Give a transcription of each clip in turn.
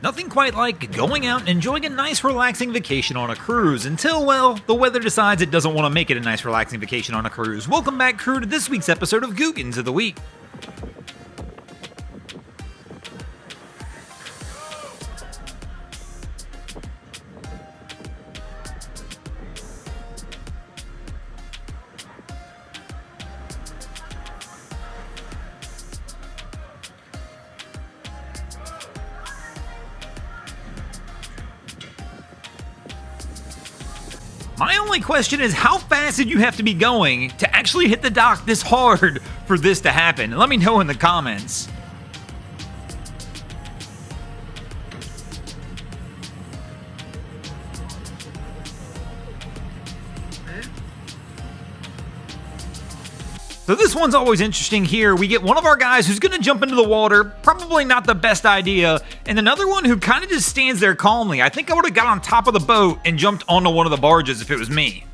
Nothing quite like going out and enjoying a nice relaxing vacation on a cruise until, well, the weather decides it doesn't want to make it a nice relaxing vacation on a cruise. Welcome back, crew, to this week's episode of Googans of the Week. My only question is, how fast did you have to be going to actually hit the dock this hard for this to happen? Let me know in the comments. So this one's always interesting here. We get one of our guys who's going to jump into the water, probably not the best idea, and another one who kind of just stands there calmly. I think I would have got on top of the boat and jumped onto one of the barges if it was me.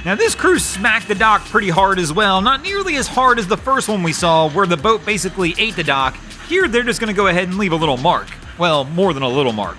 Now this crew smacked the dock pretty hard as well, not nearly as hard as the first one we saw where the boat basically ate the dock. Here they're just going to go ahead and leave a little mark. Well, more than a little mark.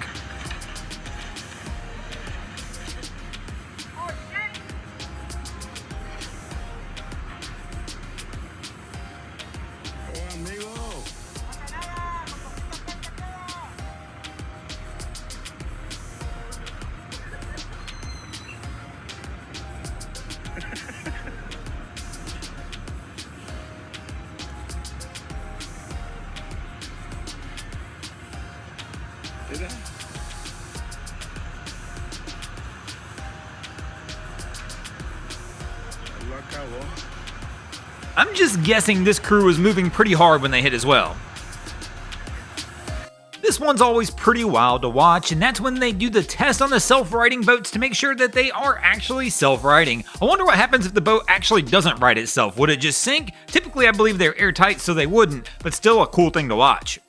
I'm just guessing this crew was moving pretty hard when they hit as well. This one's always pretty wild to watch, and that's when they do the test on the self-righting boats to make sure that they are actually self-righting. I wonder what happens if the boat actually doesn't right itself. Would it just sink? Typically I believe they're airtight so they wouldn't, but still a cool thing to watch.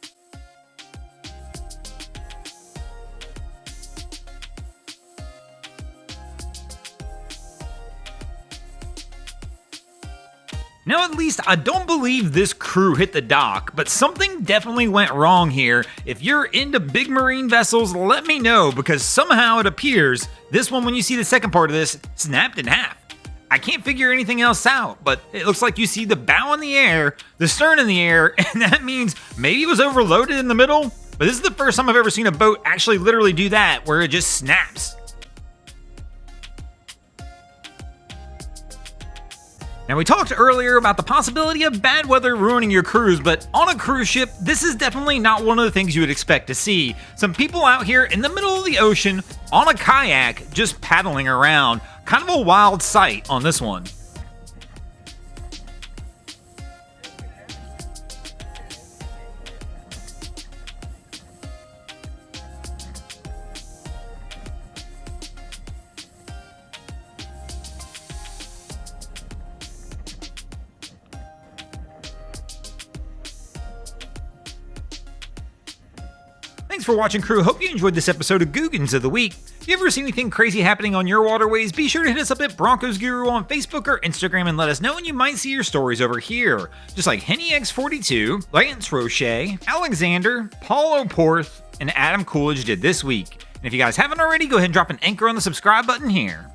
Now at least I don't believe this crew hit the dock, but something definitely went wrong here. If you're into big marine vessels, let me know, because somehow it appears this one, when you see the second part of this, snapped in half. I can't figure anything else out, but it looks like you see the bow in the air, the stern in the air, and that means maybe it was overloaded in the middle, but this is the first time I've ever seen a boat actually literally do that, where it just snaps. Now we talked earlier about the possibility of bad weather ruining your cruise, but on a cruise ship, this is definitely not one of the things you would expect to see. Some people out here in the middle of the ocean on a kayak just paddling around. Kind of a wild sight on this one. Thanks for watching, crew. Hope you enjoyed this episode of Googans of the Week. If you ever see anything crazy happening on your waterways, be sure to hit us up at Broncos Guru on Facebook or Instagram and let us know, and you might see your stories over here. Just like HennyX42, Lance Roche, Alexander, Paul O'Porth, and Adam Coolidge did this week. And if you guys haven't already, go ahead and drop an anchor on the subscribe button here.